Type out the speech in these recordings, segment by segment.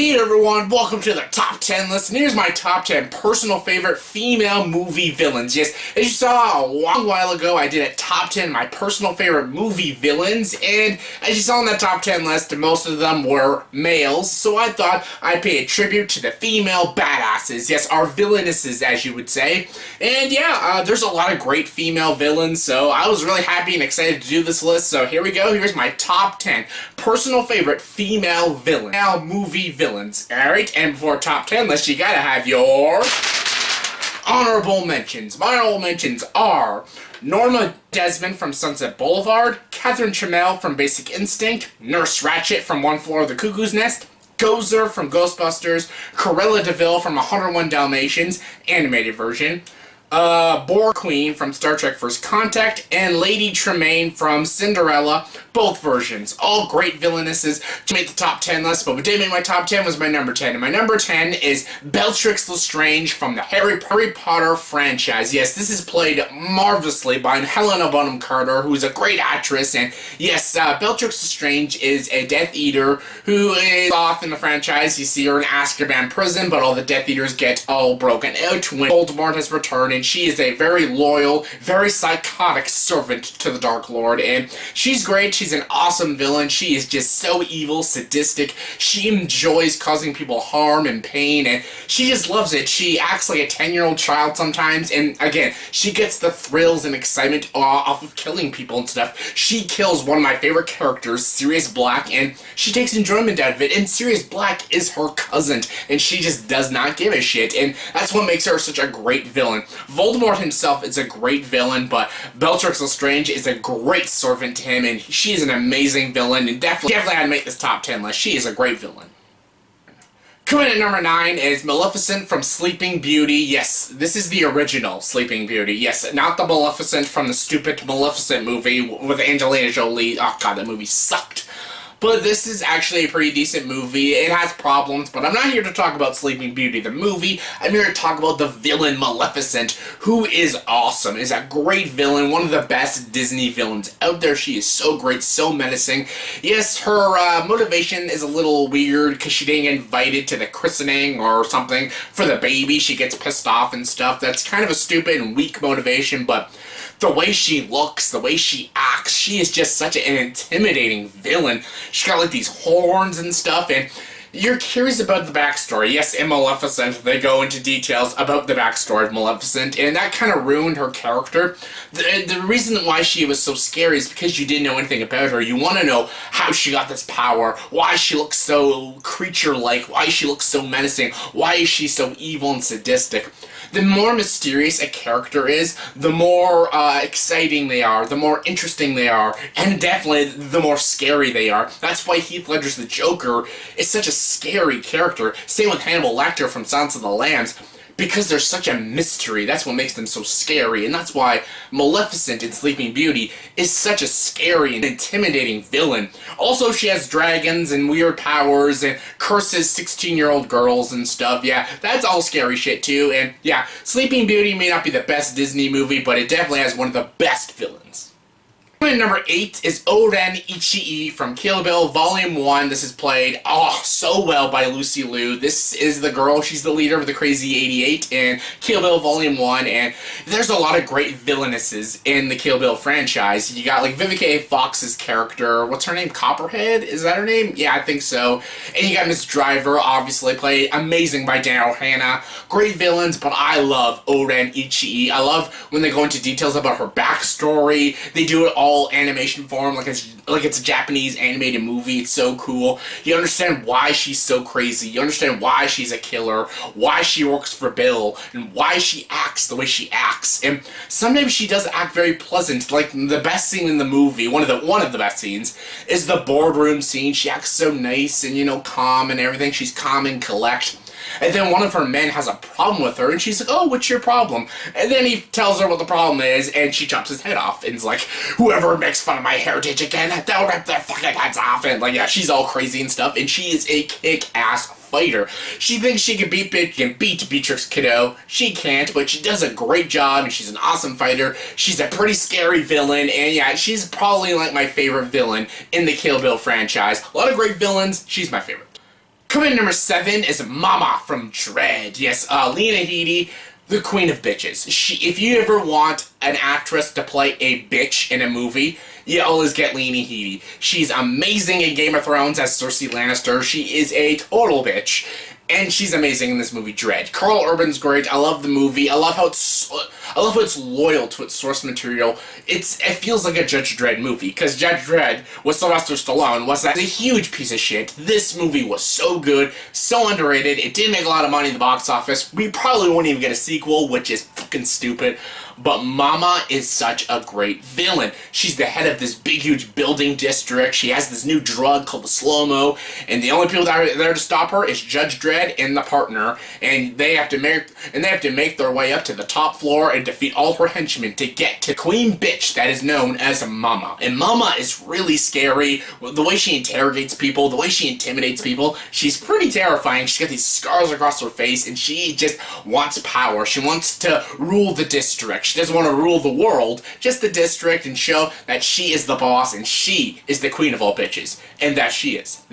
Hey everyone, welcome to the top 10 list, and here's my top 10 personal favorite female movie villains. Yes, as you saw a long while ago, I did a top 10 my personal favorite movie villains, and as you saw in that top 10 list, most of them were males, so I thought I'd pay a tribute to the female badasses. Yes, our villainesses, as you would say. And yeah, there's a lot of great female villains, so I was really happy and excited to do this list, so here we go. Here's my top 10 personal favorite female villains. Now, movie villains. Alright, and for top 10 list, you gotta have your honorable mentions. My honorable mentions are Norma Desmond from Sunset Boulevard, Catherine Trammell from Basic Instinct, Nurse Ratched from One Floor of the Cuckoo's Nest, Gozer from Ghostbusters, Cruella de Vil from 101 Dalmatians, animated version, Boar Queen from Star Trek First Contact, and Lady Tremaine from Cinderella, both versions. All great villainesses to make the top 10 list, but what did make my top 10 was my number 10. And my number 10 is Bellatrix Lestrange from the Harry Potter franchise. Yes, this is played marvelously by Helena Bonham Carter, who is a great actress, and yes, Bellatrix Lestrange is a Death Eater who is off in the franchise. You see her in Azkaban prison, but all the Death Eaters get all broken out when Voldemort has returned, and she is a very loyal, very psychotic servant to the Dark Lord, and she's great. She's an awesome villain. She is just so evil, sadistic. She enjoys causing people harm and pain, and she just loves it. She acts like a 10-year-old child sometimes, and again, she gets the thrills and excitement off of killing people and stuff. She kills one of my favorite characters, Sirius Black, and she takes enjoyment out of it, and Sirius Black is her cousin, and she just does not give a shit, and that's what makes her such a great villain. Voldemort himself is a great villain, but Bellatrix Lestrange is a great servant to him, and she is an amazing villain, and definitely had to make this top 10 list. She is a great villain. Coming in at number 9 is Maleficent from Sleeping Beauty. Yes, this is the original Sleeping Beauty. Yes, not the Maleficent from the stupid Maleficent movie with Angelina Jolie. Oh god, that movie sucked. But this is actually a pretty decent movie. It has problems, but I'm not here to talk about Sleeping Beauty, the movie. I'm here to talk about the villain Maleficent, who is awesome, is a great villain, one of the best Disney villains out there. She is so great, so menacing. Yes, her motivation is a little weird because she didn't get invited to the christening or something for the baby. She gets pissed off and stuff. That's kind of a stupid and weak motivation, but the way she looks, the way she acts, she is just such an intimidating villain. She's got like these horns and stuff, and you're curious about the backstory. Yes, in Maleficent, they go into details about the backstory of Maleficent, and that kind of ruined her character. The reason why she was so scary is because you didn't know anything about her. You want to know how she got this power, why she looks so creature-like, why she looks so menacing, why is she so evil and sadistic. The more mysterious a character is, the more exciting they are, the more interesting they are, and definitely the more scary they are. That's why Heath Ledger's the Joker is such a scary character. Same with Hannibal Lecter from Silence of the Lambs. Because there's such a mystery, that's what makes them so scary, and that's why Maleficent in Sleeping Beauty is such a scary and intimidating villain. Also, she has dragons and weird powers and curses 16-year-old girls and stuff. Yeah, that's all scary shit too, and yeah, Sleeping Beauty may not be the best Disney movie, but it definitely has one of the best villains. Number 8 is Oren Ichii from Kill Bill Volume 1. This is played, so well by Lucy Liu. This is the girl, she's the leader of the Crazy 88 in Kill Bill Volume 1, and there's a lot of great villainesses in the Kill Bill franchise. You got, like, Vivica A. Fox's character, what's her name, Copperhead? Is that her name? Yeah, I think so. And you got Miss Driver, obviously, played amazing by Daryl Hannah. Great villains, but I love Oren Ichii. I love when they go into details about her backstory. They do it all animation form, like it's a Japanese animated movie. It's so cool. You understand why she's so crazy. You understand why she's a killer, why she works for Bill, and why she acts the way she acts. And sometimes she does act very pleasant. Like the best scene in the movie, one of the best scenes, is the boardroom scene. She acts so nice and calm and everything. She's calm and collect. And then one of her men has a problem with her, and she's like, oh, what's your problem? And then he tells her what the problem is, and she chops his head off, and is like, whoever makes fun of my heritage again, they'll rip their fucking heads off, and like, yeah, she's all crazy and stuff, and she is a kick-ass fighter. She thinks she can beat Beatrix Kiddo. She can't, but she does a great job, and she's an awesome fighter. She's a pretty scary villain, and yeah, she's probably like my favorite villain in the Kill Bill franchise. A lot of great villains, she's my favorite. Coming in number 7 is Mama from Dredd. Yes, Lena Headey, the queen of bitches. If you ever want an actress to play a bitch in a movie, you always get Lena Headey. She's amazing in Game of Thrones as Cersei Lannister. She is a total bitch. And she's amazing in this movie, Dredd. Carl Urban's great. I love the movie. I love how it's loyal to its source material. It feels like a Judge Dredd movie, because Judge Dredd with Sylvester Stallone was a huge piece of shit. This movie was so good, so underrated. It did make a lot of money in the box office. We probably won't even get a sequel, which is fucking stupid. But Mama is such a great villain. She's the head of this big, huge building district. She has this new drug called the slow-mo, and the only people that are there to stop her is Judge Dredd and the partner, and they have to make their way up to the top floor and defeat all her henchmen to get to Queen Bitch that is known as Mama. And Mama is really scary. The way she interrogates people, the way she intimidates people, she's pretty terrifying. She's got these scars across her face, and she just wants power. She wants to rule the district. She doesn't want to rule the world, just the district, and show that she is the boss and she is the queen of all bitches. And that she is.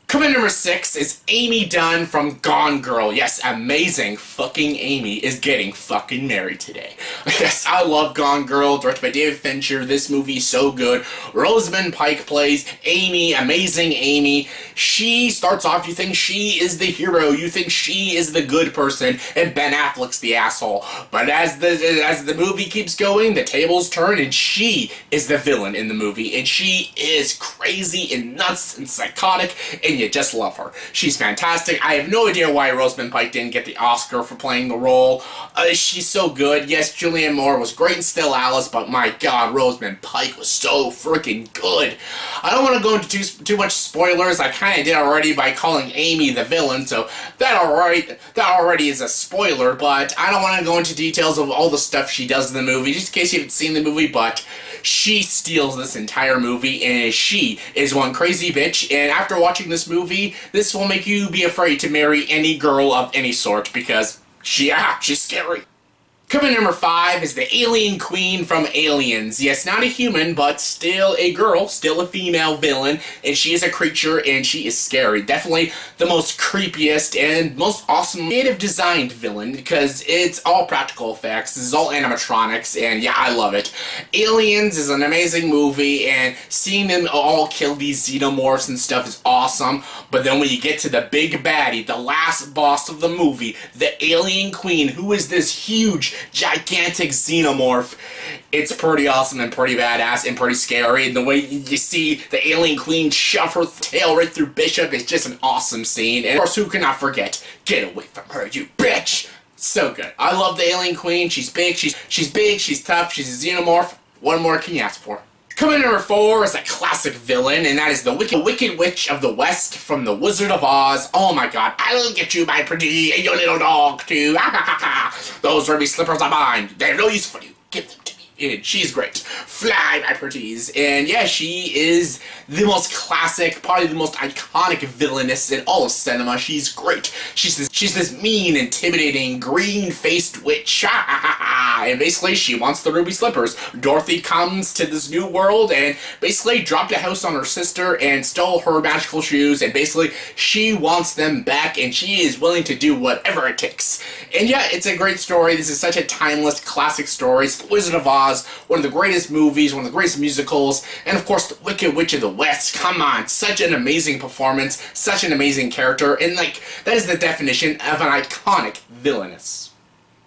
Coming in number 6 is Amy Dunn from Gone Girl. Yes, amazing fucking Amy is getting fucking married today. Yes, I love Gone Girl, directed by David Fincher. This movie is so good. Rosamund Pike plays Amy, amazing Amy. She starts off, you think she is the hero, you think she is the good person, and Ben Affleck's the asshole. But as the movie keeps going, the tables turn, and she is the villain in the movie, and she is crazy and nuts and psychotic, and you just love her. She's fantastic. I have no idea why Rosamund Pike didn't get the Oscar for playing the role. She's so good. Yes, Julianne Moore was great in Still Alice, but my god, Rosamund Pike was so freaking good. I don't want to go into too much spoilers. I kind of did already by calling Amy the villain, so that already is a spoiler, but I don't want to go into details of all the stuff she does in the movie, just in case you haven't seen the movie, but she steals this entire movie, and she is one crazy bitch, and after watching this movie, this will make you be afraid to marry any girl of any sort, because she's scary. Coming in number 5 is the Alien Queen from Aliens. Yes, not a human, but still a girl, still a female villain, and she is a creature, and she is scary. Definitely the most creepiest and most awesome creative designed villain, because it's all practical effects, this is all animatronics, and yeah, I love it. Aliens is an amazing movie, and seeing them all kill these xenomorphs and stuff is awesome, but then when you get to the big baddie, the last boss of the movie, the Alien Queen, who is this huge, gigantic xenomorph, it's pretty awesome and pretty badass and pretty scary, and the way you see the Alien Queen shove her tail right through Bishop is just an awesome scene, and of course, who cannot forget, get away from her, you bitch! So good. I love the Alien Queen. She's big, she's tough, she's a xenomorph. What more can you ask for? Coming in number 4 is a classic villain, and that is the Wicked Witch of the West from The Wizard of Oz. Oh my god, I'll get you, my pretty, and your little dog too. Those ruby slippers are mine. They have no use for you. Give them to me. And she's great. Fly, my pretties. And yeah, she is the most classic, probably the most iconic villainess in all of cinema. She's great. She's this mean, intimidating, green-faced witch. And basically, she wants the ruby slippers. Dorothy comes to this new world and basically dropped a house on her sister and stole her magical shoes, and basically, she wants them back, and she is willing to do whatever it takes. And yeah, it's a great story. This is such a timeless, classic story. It's The Wizard of Oz, one of the greatest movies, one of the greatest musicals, and of course, The Wicked Witch of the West. Come on, such an amazing performance, such an amazing character, and like, that is the definition of an iconic villainess.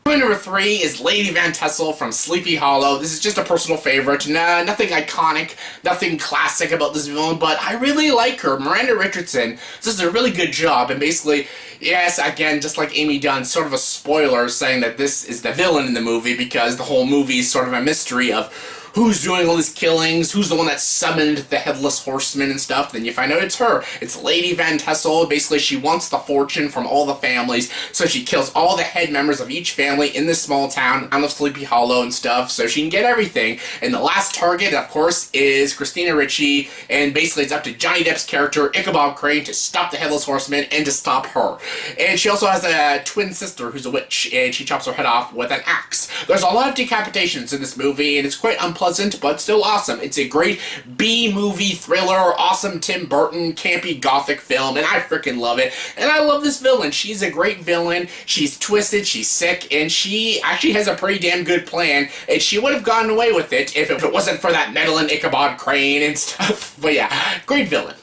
Number 3 is Lady Van Tassel from Sleepy Hollow. This is just a personal favorite. Nothing iconic, nothing classic about this villain, but I really like her. Miranda Richardson does a really good job, and basically, yes, again, just like Amy Dunn, sort of a spoiler saying that this is the villain in the movie, because the whole movie is sort of a mystery of who's doing all these killings, who's the one that summoned the Headless Horseman and stuff. Then you find out it's her. It's Lady Van Tassel. Basically, she wants the fortune from all the families, so she kills all the head members of each family in this small town of Sleepy Hollow and stuff, so she can get everything. And the last target, of course, is Christina Ricci, and basically it's up to Johnny Depp's character, Ichabod Crane, to stop the Headless Horseman and to stop her. And she also has a twin sister who's a witch, and she chops her head off with an axe. There's a lot of decapitations in this movie, and it's quite unpleasant unpleasant, but still awesome. It's a great B-movie thriller, awesome Tim Burton, campy gothic film, and I freaking love it. And I love this villain. She's a great villain. She's twisted, she's sick, and she actually has a pretty damn good plan, and she would have gotten away with it if it wasn't for that Madeline Ichabod Crane and stuff. But yeah, great villain.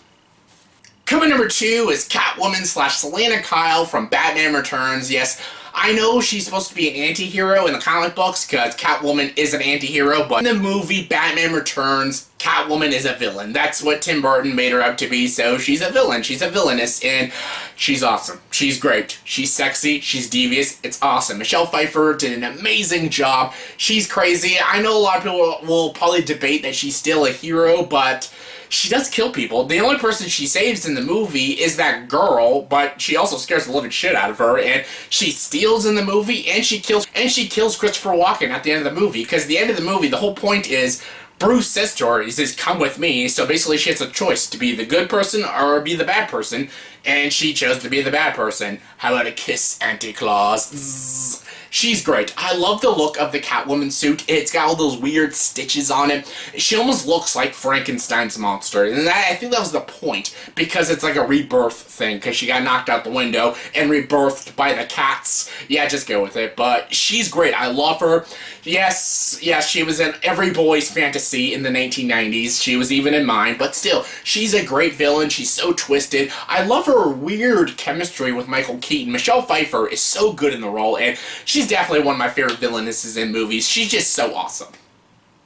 Coming number 2 is Catwoman / Selena Kyle from Batman Returns. Yes, I know she's supposed to be an anti-hero in the comic books because Catwoman is an anti-hero, but in the movie Batman Returns, Catwoman is a villain. That's what Tim Burton made her out to be, so she's a villain. She's a villainess, and she's awesome. She's great. She's sexy. She's devious. It's awesome. Michelle Pfeiffer did an amazing job. She's crazy. I know a lot of people will probably debate that she's still a hero, but she does kill people. The only person she saves in the movie is that girl, but she also scares the living shit out of her, and she steals in the movie, and she kills Christopher Walken at the end of the movie, because the end of the movie, the whole point is Bruce says to her, he says, "Come with me," so basically she has a choice to be the good person or be the bad person, and she chose to be the bad person. How about a kiss, Auntie Claus? Zzz. She's great. I love the look of the Catwoman suit. It's got all those weird stitches on it. She almost looks like Frankenstein's monster. And I think that was the point, because it's like a rebirth thing, because she got knocked out the window and rebirthed by the cats. Yeah, just go with it. But she's great. I love her. Yes, she was in every boy's fantasy in the 1990s. She was even in mine. But still, she's a great villain. She's so twisted. I love her weird chemistry with Michael Keaton. Michelle Pfeiffer is so good in the role, and she's definitely one of my favorite villainesses in movies. She's just so awesome.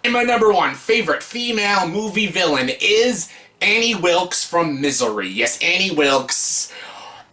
And my number 1 favorite female movie villain is Annie Wilkes from Misery. Yes, Annie Wilkes.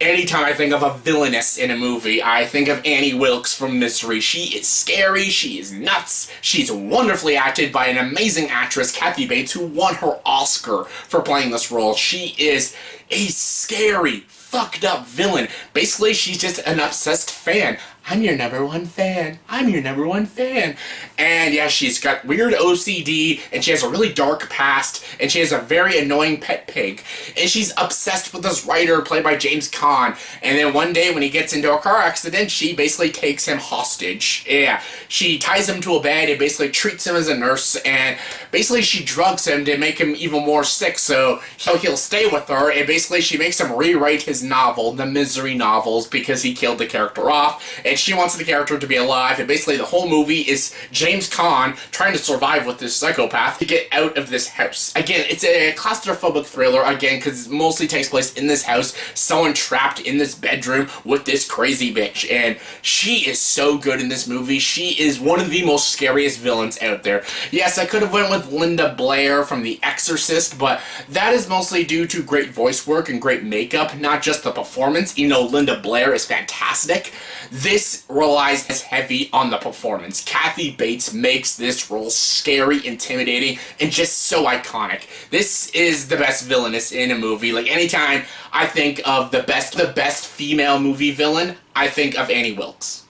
Anytime I think of a villainess in a movie, I think of Annie Wilkes from Misery. She is scary, she is nuts, she's wonderfully acted by an amazing actress, Kathy Bates, who won her Oscar for playing this role. She is a scary, fucked up villain. Basically, she's just an obsessed fan. I'm your number 1 fan. I'm your number 1 fan. And yeah, she's got weird OCD, and she has a really dark past, and she has a very annoying pet pig. And she's obsessed with this writer played by James Caan. And then one day when he gets into a car accident, she basically takes him hostage. Yeah, she ties him to a bed and basically treats him as a nurse, and basically she drugs him to make him even more sick so he'll stay with her, and basically she makes him rewrite his novel, the Misery novels, because he killed the character off, and she wants the character to be alive, and basically the whole movie is James Caan trying to survive with this psychopath to get out of this house. Again, it's a claustrophobic thriller, again, because it mostly takes place in this house, someone trapped in this bedroom with this crazy bitch, and she is so good in this movie. She is one of the most scariest villains out there. Yes, I could have went with Linda Blair from The Exorcist, but that is mostly due to great voice work and great makeup, not just the performance. You know, Linda Blair is fantastic. This relies heavy on the performance. Kathy Bates makes this role scary, intimidating, and just so iconic. This is the best villainess in a movie. Like, anytime I think of the best female movie villain, I think of Annie Wilkes.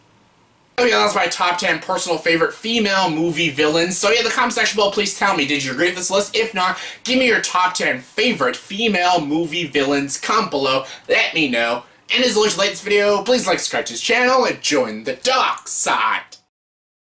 So yeah, that's my top 10 personal favorite female movie villains. So yeah, in the comment section below, please tell me, did you agree with this list? If not, give me your top 10 favorite female movie villains. Comment below, let me know. And as always, if you like this video, please like, subscribe to this channel, and join the dark side.